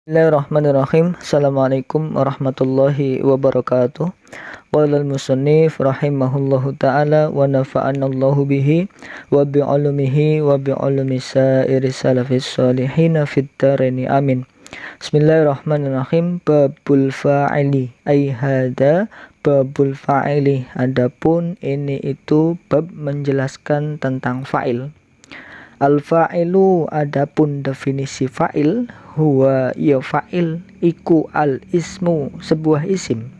Bismillahirrahmanirrahim. Assalamualaikum warahmatullahi wabarakatuh. Qala al-musannif rahimahullahu ta'ala wa nafa'anallahu bihi wa bi'ulumihi wa bi'ulumi sa'iri salafis salihina fid dharaini amin. Bismillahirrahmanirrahim. Babul fa'ili ay hada babul fa'ili. Adapun ini itu bab menjelaskan tentang fa'il. Al-fa'ilu adapun definisi fa'il huwa ya fa'il iku al-ismu sebuah isim.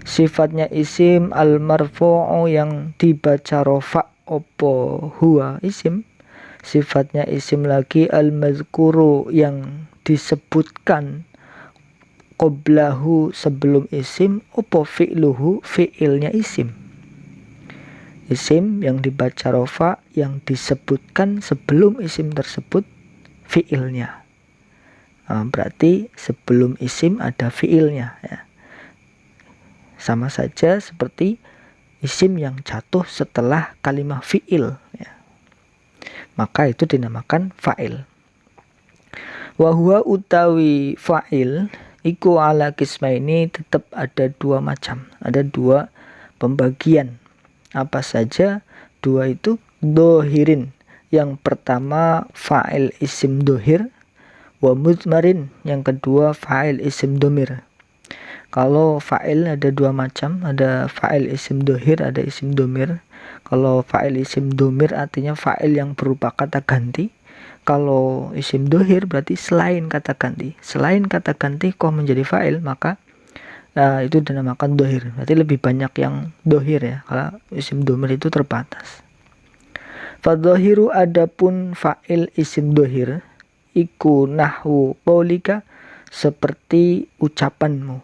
Sifatnya isim al-marfu'u yang dibaca rofa opo huwa isim. Sifatnya isim lagi al-mazkuru yang disebutkan qoblahu sebelum isim opo fi'luhu fi'ilnya isim. Isim yang dibaca rofa yang disebutkan sebelum isim tersebut fi'ilnya. Berarti sebelum isim ada fi'ilnya ya. Sama saja seperti isim yang jatuh setelah kalimat fi'il ya. Maka itu dinamakan fa'il. Wa huwa utawi fa'il iku ala qismaini tetap ada dua macam. Ada dua pembagian. Apa saja dua itu? Dohirin. Yang pertama fa'il isim dohir. Wa mudmarin. Yang kedua fa'il isim domir. Kalau fa'il ada dua macam. Ada fa'il isim dohir, ada isim domir. Kalau fa'il isim domir artinya fa'il yang berupa kata ganti. Kalau isim dohir berarti selain kata ganti. Selain kata ganti kok menjadi fa'il, maka itu dinamakan dohir. Berarti lebih banyak yang dohir ya. Kalau isim domir itu terbatas. Fadzohiru adapun fa'il isim dohir iku nahwu qaulika seperti ucapanmu.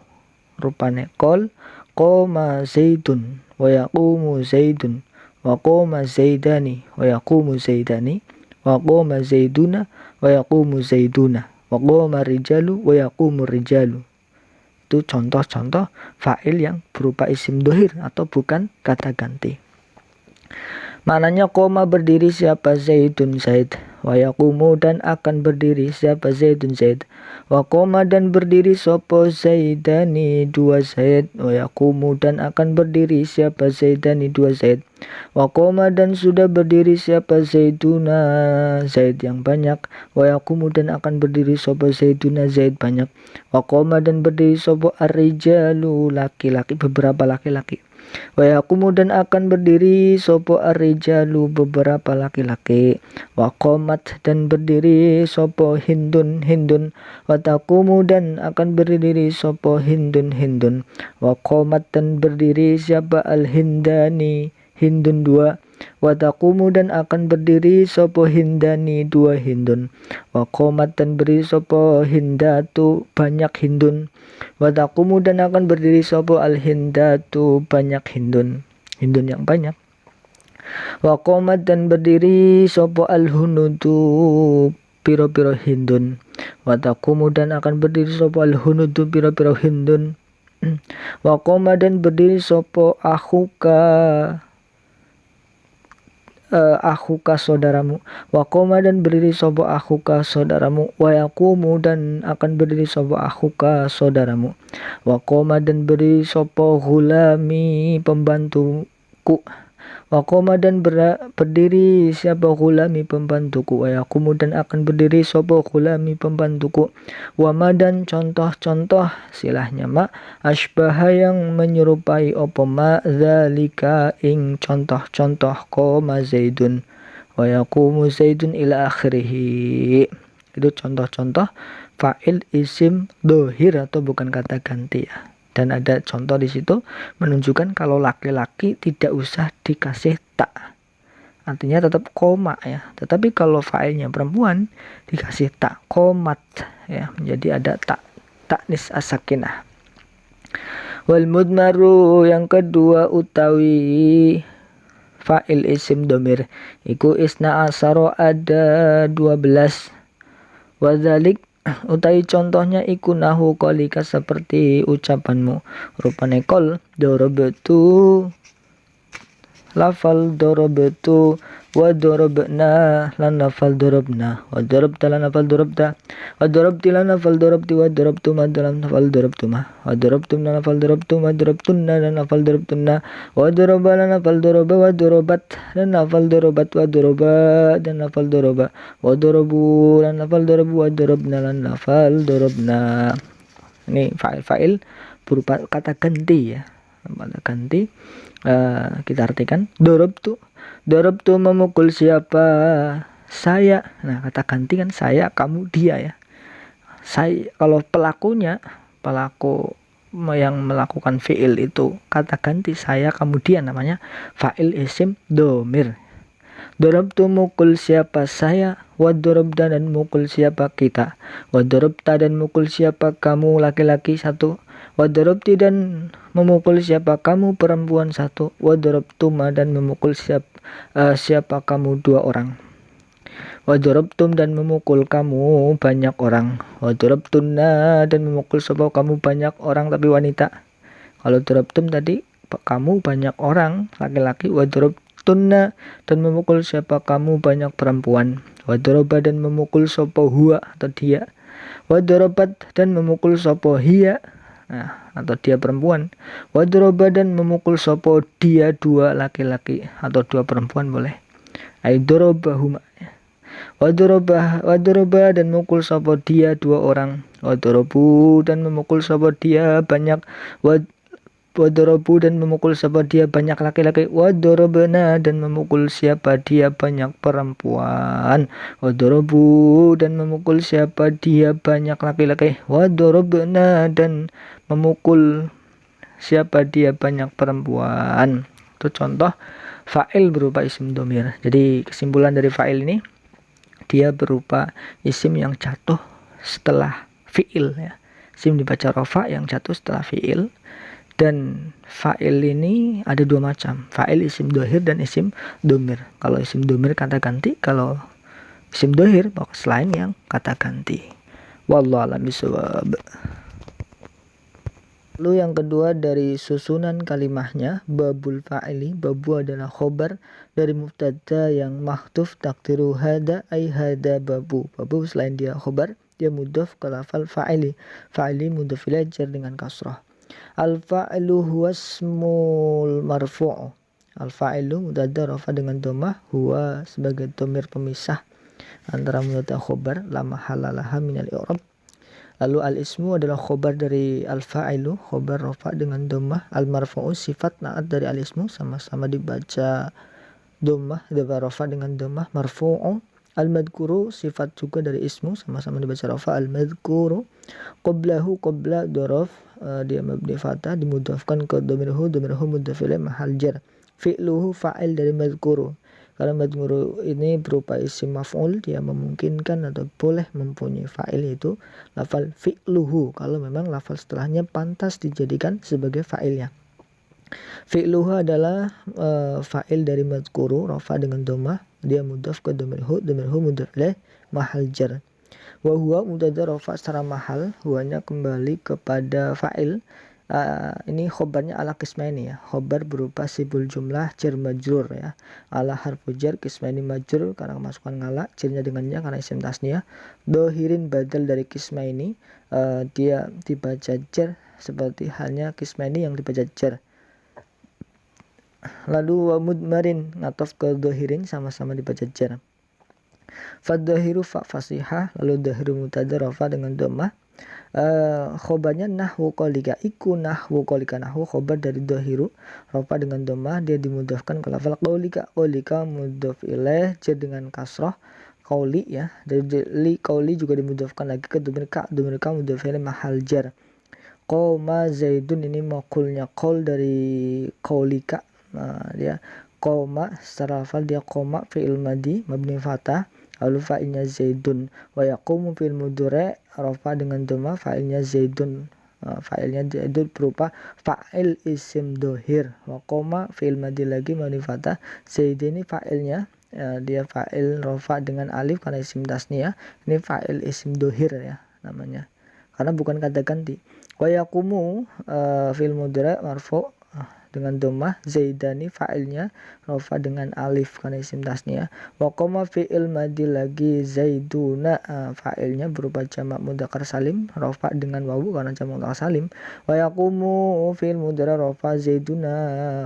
Rupane qol qoma zaidun wa yaqumu zaidun wa qoma zaidani wa yaqumu zaidani wa qoma zaiduna wa yaqumu zaiduna wa qoma rijalu wa yaqumu rijalu. Itu contoh-contoh fa'il yang berupa isim dohir atau bukan kata ganti. Maknanya koma berdiri siapa Zaidun Zaid, wa yaqumu dan akan berdiri siapa Zaidun Zaid, wa koma dan berdiri sopo Zaidani dua Zaid, wa yaqumu dan akan berdiri siapa Zaidani dua Zaid, wa koma dan sudah berdiri siapa Zaiduna Zaid yang banyak, wa yaqumu dan akan berdiri sopo Zaiduna Zaid banyak, wa koma dan berdiri sopo ar-rijalu laki-laki beberapa laki-laki, wa yaqumu dan akan berdiri sopo ar-rijalu beberapa laki-laki, wa qomat dan berdiri sopo hindun hindun, wa taqumu dan akan berdiri sopo hindun hindun, wa qomat dan berdiri siapa al-hindani hindun dua, wa taqumu dan akan berdiri sopo hindani dua hindun, wa qomat dan berdiri sopo hindatu banyak hindun, wa taqumu dan akan berdiri sopo al-hindatu banyak hindun, hindun yang banyak, wa qomat dan berdiri sopo al-hunudu piro-piro hindun, wa taqumu dan akan berdiri sopo al-hunudu piro-piro hindun, wa qoma dan berdiri sopo akhuka saudaramu, wa qoma dan berdiri sopo akhuka saudaramu, wa yaqumu dan akan berdiri sopo akhuka saudaramu, wa qoma dan berdiri sopo ghulami pembantuku, wa qoma dan berdiri siapa ghulami pembantuku, wa yaqumu dan akan berdiri sopo ghulami pembantuku, wa ma dan contoh-contoh silahnya ma asbaha yang menyerupai opo ma zalika ing contoh-contoh qoma zaidun wa yaqumu zaidun ila akhirih. Itu contoh-contoh fa'il isim dohir atau bukan kata ganti ya. Dan ada contoh di situ menunjukkan kalau laki-laki tidak usah dikasih tak. Artinya tetap koma ya. Tetapi kalau fa'ilnya perempuan dikasih tak komat ya. Menjadi ada tak taknis as-sakinah. Wal mudmaru yang kedua utawi fa'il isim domir iku isna asaro ada 12. Wadzalik utai contohnya iku nahu qalika seperti ucapanmu. Rupane qol darabtu lafal darabtu wa darabna lan lafal darabna wa darabta lan lafal darabta wa darabti lan lafal darabti wa darabtuma lan lafal darabtuma wa darabtum lan lafal darabtum wa darabtunna lan lafal darabtunna wa daraba lan lafal daraba wa darabat lan lafal darabat wa daraba dan lafal daraba wa darabu lan lafal darabu wa darabna lan lafal darabna. Ini fa'il berupa kata ganti ya, kata ganti. Kita artikan dorobtu memukul siapa, saya. Nah, kata ganti kan saya, kamu, dia ya. Saya, kalau pelaku yang melakukan fi'il itu kata ganti saya, kamu, dia, namanya fa'il isim domir. Dorobtu mukul siapa, saya. Wadorobda dan mukul siapa, kita. Wadorobta dan mukul siapa, kamu, laki-laki, satu. Wadorobti dan memukul siapa, kamu, perempuan, satu. Wadorobtuma dan memukul siapa kamu, dua orang. Wadorobtum dan memukul kamu, banyak orang. Wadorobtunna dan memukul siapa kamu, banyak orang tapi wanita. Kalau dorobtum tadi kamu banyak orang laki-laki. Wadorobtunna dan memukul siapa kamu, banyak perempuan. Wadoroba dan memukul sopo huwa atau dia. Wadorobat dan memukul sopo hiya, nah, atau dia perempuan. Wadoroba dan memukul sopo dia, dua laki-laki atau dua perempuan boleh. Aidorobahuma. Wadoroba dan memukul sopo dia, dua orang. Wadorobu dan memukul sopo dia, banyak. Wadorobu dan memukul siapa dia, banyak laki-laki. Wadorobena dan memukul siapa dia, banyak perempuan. Wadorobu dan memukul siapa dia, banyak laki-laki. Wadorobena dan memukul siapa dia, banyak perempuan. Itu contoh fa'il berupa isim domir. Jadi kesimpulan dari fa'il ini, dia berupa isim yang jatuh setelah fi'il ya. Isim dibaca rofa yang jatuh setelah fi'il. Dan fa'il ini ada dua macam, fa'il isim dohir dan isim domir. Kalau isim domir kata ganti, kalau isim dohir selain yang kata ganti. Wallahu a'lam bishawab. Lalu yang kedua dari susunan kalimahnya, babul fa'ili. Babu adalah khobar dari mubtada yang mahdhuf takdiru hada ay hada babu. Babu selain dia khobar, dia mudhaf ke lafal fa'ili. Fa'ili mudhaf ilaih jar dengan kasrah. Al-fa'ilu huwa ismul marfu'. Al-fa'ilu mubtada rafa dengan dhammah, huwa sebagai dhamir pemisah antara mubtada khobar la mahallalaha minal i'rab. Lalu al-ismu adalah khobar dari al-fa'ilu, khobar rafa dengan dhammah. Al-marfu'u sifat naat dari al-ismu, sama-sama dibaca dhammah, rafa dengan dhammah, marfu'u. Al-madhkuru sifat juga dari ismu, sama-sama dibaca rafa, al-madhkuru. Qablahu qabla dhorof, dia mabni fathah, dimudhafkan ke dhamirhu mudhaf ilaih mahal jar. Fi'luhu fa'il dari madhkuru. Karena madhkuru ini berupa isim maf'ul, dia memungkinkan atau boleh mempunyai fa'il, itu lafal fi'luhu kalau memang lafal setelahnya pantas dijadikan sebagai fa'ilnya. Fi'luhu adalah fa'il dari madhkuru, rafa dengan dhammah, dia mudhaf ke dhamirhu mudhaf ilaih mahal jar. Wa huwa mubtada rafa secara mahal, huwanya kembali kepada fa'il. Ini khobarnya ala qismaini ya. Khobar berupa sibul jumlah jar majrur ya. Ala harfu jar qismaini majrur karena kemasukan ngala, jarnya dengannya karena isim tasniyah. Dohirin badal dari qismaini, dia dibaca jar seperti halnya qismaini yang dibaca jar. Lalu wa mudmarin ngatof ke dohirin, sama-sama dibaca jar. Fadzahiru fa fasihah, lalu dhahiru mubtada rafa dengan dhammah. Khobarnya nahwu qalika, iku nahwu qalika, nahwu khobar dari dhahiru rafa dengan dhammah, dia dimudhafkan ke lafal qaulika. Qaulika mudhaf ilaih jar dengan kasrah, qauli ya. Dari li qauli juga dimudhafkan lagi ke dhamirka mudhaf ilaih mahal jar. Qoma zaidun, ini maqulnya qaul dari qaulika. Dia qoma secara lafal dia qoma fi'il madi mabni fathah, lalu fa'ilnya zaidun. Wa yaqumu fil mudhari rafa dengan dhamma, fa'ilnya zaidun. Fa'ilnya zaidun berupa fa'il isim dohir. Wa qoma fi'il madi lagi mabni fathah, zaid ini fa'ilnya, dia fa'il rafa dengan alif karena isim tasniyah. Ini fa'il isim dohir ya namanya, karena bukan kata ganti. Wa yaqumu fil mudhari marfu, dengan dhammah, zaidani fa'ilnya rafa dengan alif karena isim tasniyah. Wa qama fi'il madi lagi, zaiduna fa'ilnya berupa jamak mudzakkar salim rafa dengan wawu karena jamak mudzakkar salim. Wa yaqumu fi'il mudhari rafa, zaiduna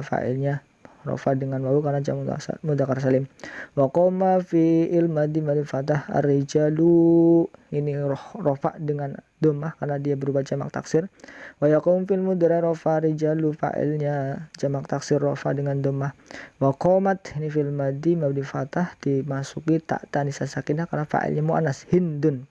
fa'ilnya rafa dengan wawu karena jamak mudzakkar salim. Wa qama fi'il madi fathah, ar-rijalu ini rafa dengan dhammah karena dia berubah jamak taksir. Wa yaqum fil mudhari rafa, rijalu fa'ilnya jamak taksir rafa dengan dhammah. Wa qamat ini fil madi mabni fathah dimasuki tak tanis sakinah karena fa'ilnya muannas, hindun.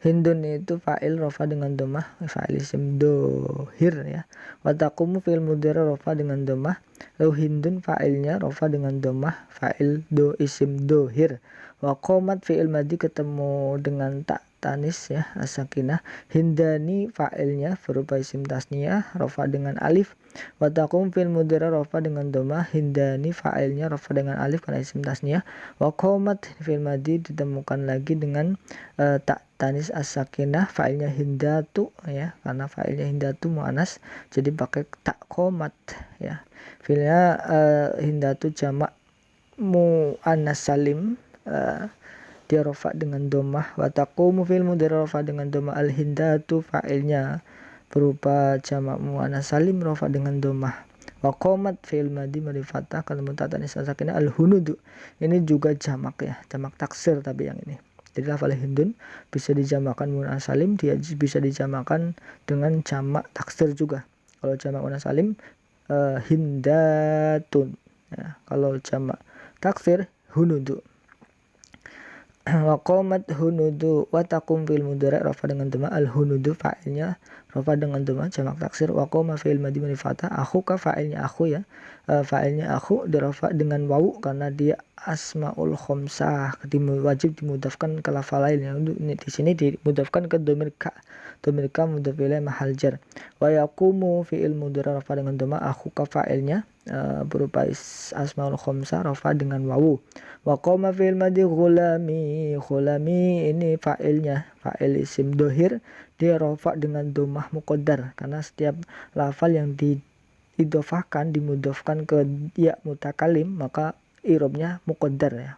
Hindun itu fa'il rafa dengan dhammah, fa'il isim dohir ya. Wa taqumu fil mudhari rafa dengan dhammah, lalu hindun fa'ilnya rafa dengan dhammah, fa'il do isim dohir. Wa qamat fi'il madi ketemu dengan tak tanis ya, as-sakinah. Hindani fa'ilnya berupa isim tasniyah rafa dengan alif. Wa taqum fil mudhari rafa dengan dhammah, hindani fa'ilnya rafa dengan alif karena isim tasniyah. Wa qamat fi'il madi ditemukan lagi dengan tak tanis as-sakinah, fa'ilnya hindatu ya, karena fa'ilnya hindatu muannas jadi pakai tak qomat ya. Fi'ilnya hindatu jamak muannas salim, dia rafa dengan dhammah. Wa taqumu fil mudhari rafa dengan dhammah, al-hindatu fa'ilnya berupa jamak muannas salim rafa dengan dhammah. Wa qamat fi'il madi mabni fathah kalau mutatanis sakinah, al-hunudu ini juga jamak ya, jamak taksir tapi yang ini. Jadi lafal hindun bisa dijamakan muannas salim, dia bisa dijamakan dengan jamak taksir juga. Kalau jamak muannas salim hindatun ya, kalau jamak taksir hunudu. Wa qamat hunudu, wa taqum fil mudhari rafa dengan dhammah, al hunudu fa'ilnya rafa dengan dhammah jamak taksir. Wa qama fi'il madi mabni fathah, akhuka fa'ilnya aku ya, fa'ilnya aku dirafa dengan wawu karena dia asmaul khamsah, wajib dimudafkan ke lafal lain. Di sini dimudafkan ke dhamir ka mudhaf ilaih mahal jar. Wa yaqumu fi'il mudhari rafa dengan dhammah, akhuka fa'ilnya berupa asmaul khamsah rafa dengan wawu. Wa qama fi'il madi ghulami, ghulami ini fa'ilnya fa'il isim dohir, dia rafa dengan dhammah muqaddar karena setiap lafal yang diidhofahkan dimudhafkan ke ya mutakalim maka i'rabnya muqaddar ya.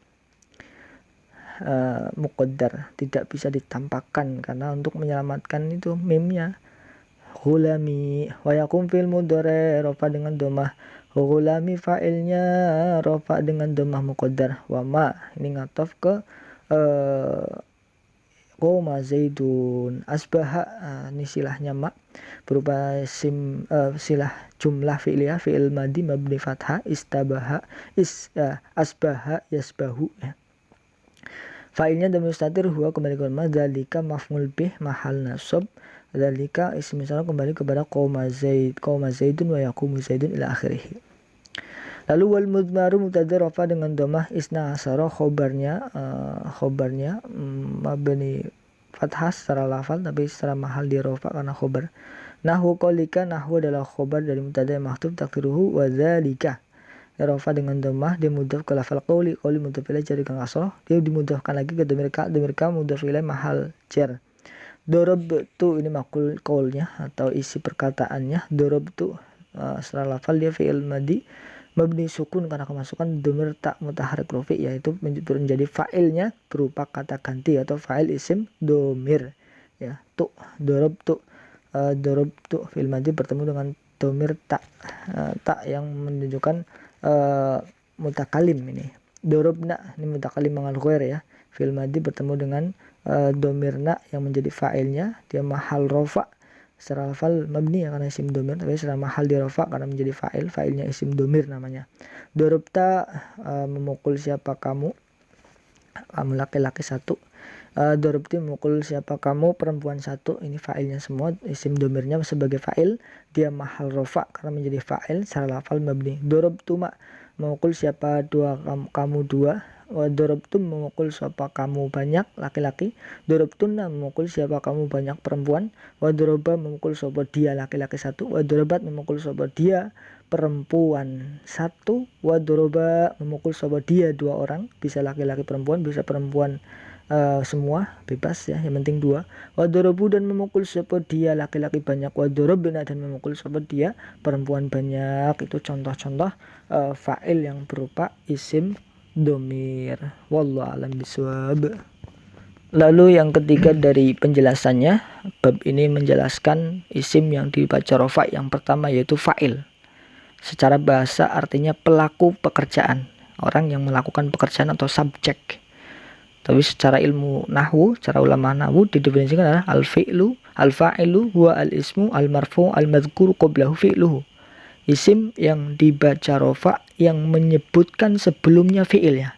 Muqaddar tidak bisa ditampakkan karena untuk menyelamatkan itu mimnya. Ghulami. Wa yaqum fil mudhari rafa dengan dhammah, ghulami fa'ilnya rafa dengan dhammah muqaddar. Wa ma ini ngatof ke qoma zaidun, asbaha ini silahnya ma berupa silah jumlah fi'liyah, fi'il madi mabni fathah, istabaha asbaha yasbahu ya. Fa'ilnya dhamir mustatir huwa kembali ke ma, dzalika maf'ul bih mahal nasab, dzalika isim misalnya kembali kepada qoma zaidun wa yaqumu zaidun ila akhirih. Lalu wal mudmaru mubtada rafa dengan dhammah, isna asara khobarnya mabni fathah secara lafal tapi secara mahal di rafa karena khobar. Nahwu qalika, nahwu adalah khobar dari mubtada mahdhuf takdiruhu wa dzalika. Rafa dengan dhammah dia mudhaf ke lafal qawli mudhaf ilaih jadi kang asrah, dia dimudhafkan lagi ke dhamir ka mudhaf ilaih mahal jar. Darabtu ini maqul qaulnya atau isi perkataannya, darabtu secara lafal dia fi'il madi mabni sukun karena kemasukan dhamir tak mutaharrik rufi, yaitu menjadi fa'ilnya berupa kata ganti atau fa'il isim dhamir ya. Tu darabtu, darabtu fi'il madi bertemu dengan dhamir tak yang menunjukkan mutakalim ini. Dorobna ini mutakalim mangal ghair ya. Fi'il madi bertemu dengan domirna yang menjadi fa'ilnya, dia mahal rafa secara lafal mabni ya karena isim domir, tapi secara mahal di rafa karena menjadi fa'ilnya isim domir namanya. Dorobta memukul siapa kamu laki-laki satu. Dorobti memukul siapa kamu perempuan satu, ini fa'ilnya semua, isim domirnya sebagai fa'il, dia mahal rafa karena menjadi fa'il secara lafal mabni. Dorobtuma memukul siapa kamu dua. Wa dorobtum memukul siapa kamu banyak laki-laki. Dorobtunna memukul siapa kamu banyak perempuan. Wa doroba memukul siapa dia laki-laki satu. Wa dorobat memukul siapa dia perempuan satu. Wa doroba memukul siapa dia dua orang, bisa laki-laki perempuan, bisa perempuan semua bebas ya, yang penting dua. Wadorobu dan memukul sapa dia laki-laki banyak, wadorobna dan memukul sapa dia perempuan banyak. Itu contoh-contoh fa'il yang berupa isim domir. Wallahu alam bisawab. Lalu yang ketiga dari penjelasannya, bab ini menjelaskan isim yang dibaca rofa yang pertama yaitu fa'il. Secara bahasa artinya pelaku pekerjaan, orang yang melakukan pekerjaan atau subjek. Tapi secara ilmu nahwu, secara ulama nahwu didefinisikan adalah al-fi'lu, al-fa'ilu huwa al-ismu al-marfu al-madhkuru qablahu fi'luhu. Isim yang dibaca rofa yang menyebutkan sebelumnya fi'ilnya.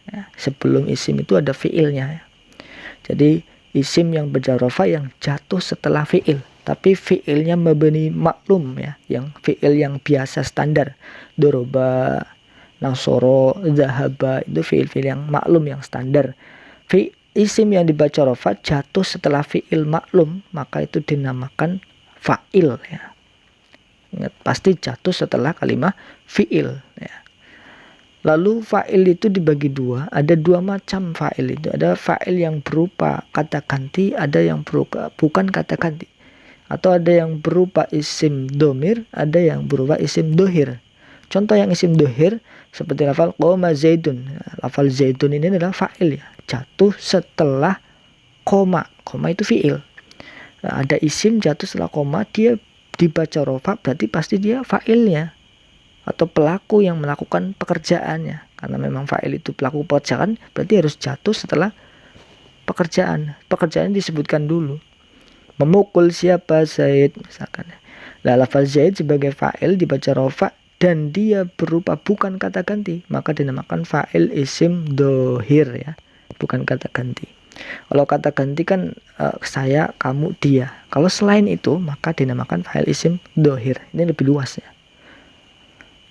Ya, sebelum isim itu ada fi'ilnya. Jadi isim yang berjarofa yang jatuh setelah fi'il, tapi fi'ilnya mabni maklum ya, yang fi'il yang biasa standar. Doroba, nasoro, zahaba, itu fi'il-fi'il yang maklum yang standar. Isim yang dibaca rofa jatuh setelah fi'il maklum, maka itu dinamakan fa'il ya. Ingat, pasti jatuh setelah kalimat fi'il ya. Lalu fa'il itu dibagi dua, ada dua macam fa'il itu. Ada fa'il yang berupa kata ganti, ada yang berupa bukan kata ganti. Atau ada yang berupa isim domir, ada yang berupa isim dohir. Contoh yang isim dohir seperti lafal qoma zaidun. Lafal zaidun ini adalah fa'il ya, jatuh setelah koma. Koma itu fi'il. Nah, ada isim jatuh setelah koma, dia dibaca rofa, berarti pasti dia fa'ilnya atau pelaku yang melakukan pekerjaannya. Karena memang fa'il itu pelaku pekerjaan, berarti harus jatuh setelah pekerjaan. Pekerjaan disebutkan dulu. Memukul siapa? Zaid misalkan. Lah lafaz Zaid sebagai fa'il dibaca rofa dan dia berupa bukan kata ganti, maka dinamakan fa'il isim dohir ya, bukan kata ganti. Kalau kata ganti kan saya, kamu, dia. Kalau selain itu maka dinamakan fa'il isim dohir. Ini lebih luas ya.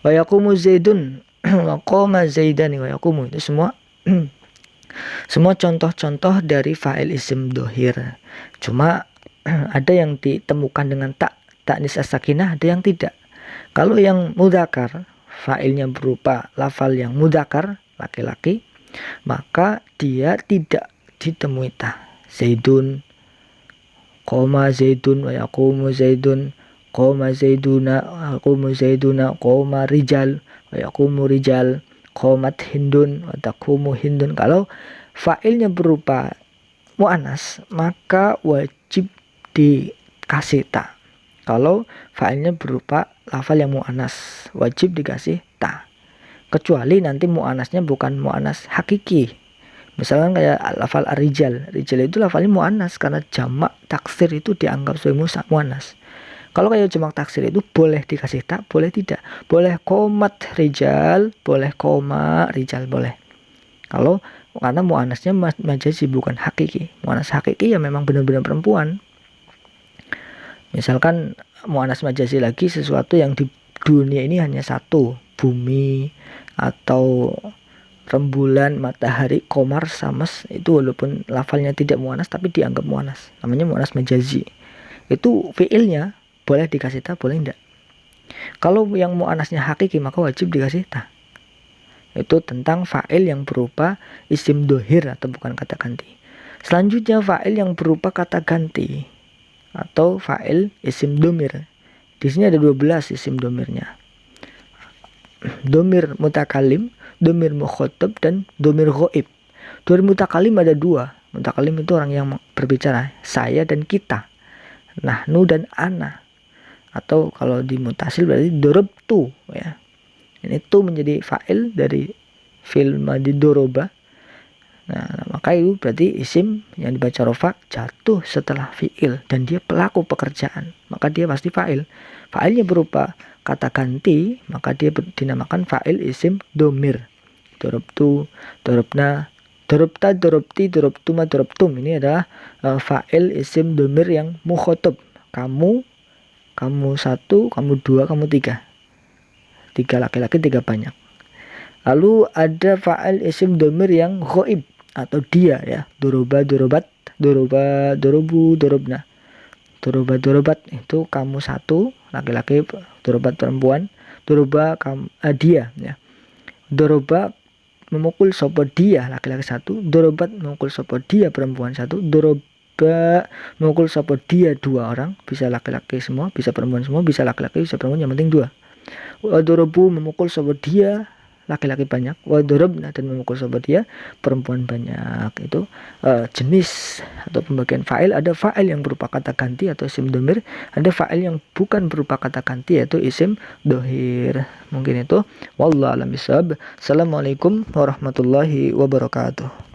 Wa yaqumu zaidun wa qama zaidani wa yaqumu, itu semua semua contoh-contoh dari fa'il isim dohir. Cuma ada yang ditemukan dengan ta'nis as-sakinah, ada yang tidak. Kalau yang mudzakkar, fa'ilnya berupa lafal yang mudzakkar, laki-laki, maka dia tidak ditemui ta. Zaidun, qama zaidun wa yaqumu zaidun, qoma zaiduna, yaqumu zaiduna, qoma rijal, wa yaqumu rijal, qomat hindun, wa taqumu hindun. Kalau fa'ilnya berupa mu'annas, maka wajib dikasih ta. Kalau fa'ilnya berupa lafal yang mu'annas, wajib dikasih ta. Kecuali nanti mu'annasnya bukan mu'annas hakiki. Misalkan kayak lafal ar-rijal. Rijal itu lafalnya mu'annas karena jamak taksir itu dianggap sebagai mu'annas. Kalau kayak jamak taksir itu boleh dikasih tak, boleh tidak. Boleh komat rijal, boleh koma rijal, boleh. Kalau karena mu'annasnya majazi bukan hakiki. Mu'annas hakiki ya memang benar-benar perempuan. Misalkan mu'annas majazi lagi sesuatu yang di dunia ini hanya satu, bumi atau rembulan, matahari, komar, samas, itu walaupun lafalnya tidak mu'annas tapi dianggap mu'annas. Namanya mu'annas majazi. Itu fi'ilnya boleh dikasih ta, boleh enggak. Kalau yang mu'annasnya hakiki maka wajib dikasih ta. Itu tentang fa'il yang berupa isim dohir atau bukan kata ganti. Selanjutnya fa'il yang berupa kata ganti atau fa'il isim domir. Di sini ada 12 isim domirnya. Domir mutakalim, domir mukhotob, dan domir ghaib. Domir mutakalim ada 2. Mutakalim itu orang yang berbicara, saya dan kita. Nahnu dan ana. Atau kalau di mutasil berarti dorobtu ya. Ini tu menjadi fa'il dari fi'il madhi doroba. Nah, maka itu berarti isim yang dibaca rofa jatuh setelah fi'il dan dia pelaku pekerjaan, maka dia pasti fa'il. Fa'ilnya berupa kata ganti, maka dia dinamakan fa'il isim domir. Dorobtu, dorobna, dorobta, dorobti, dorobtuma, dorobtum. Ini adalah fa'il isim domir yang mukhotob. Kamu satu, kamu dua, kamu tiga. 3 laki-laki, 3 banyak. Lalu ada fa'il isim domir yang ghaib atau dia ya. Doroba, dorobat, doroba, dorobu, dorobna. Doroba, dorobat itu kamu satu, laki-laki, dorobat perempuan. Doroba dia ya. Doroba memukul sopo dia laki-laki satu, dorobat memukul sopo dia perempuan satu, doroba memukul sopo dia dua orang, bisa laki-laki semua, bisa perempuan semua, bisa laki-laki, bisa perempuan, yang penting dua. Wadorobu memukul sopo dia laki-laki banyak, wadorobna dan memukul sopo dia perempuan banyak. Itu jenis atau pembagian fa'il. Ada fa'il yang berupa kata ganti atau isim domir, ada fa'il yang bukan berupa kata ganti yaitu isim dohir. Mungkin itu wallahu a'lam bishawab. Assalamualaikum warahmatullahi wabarakatuh.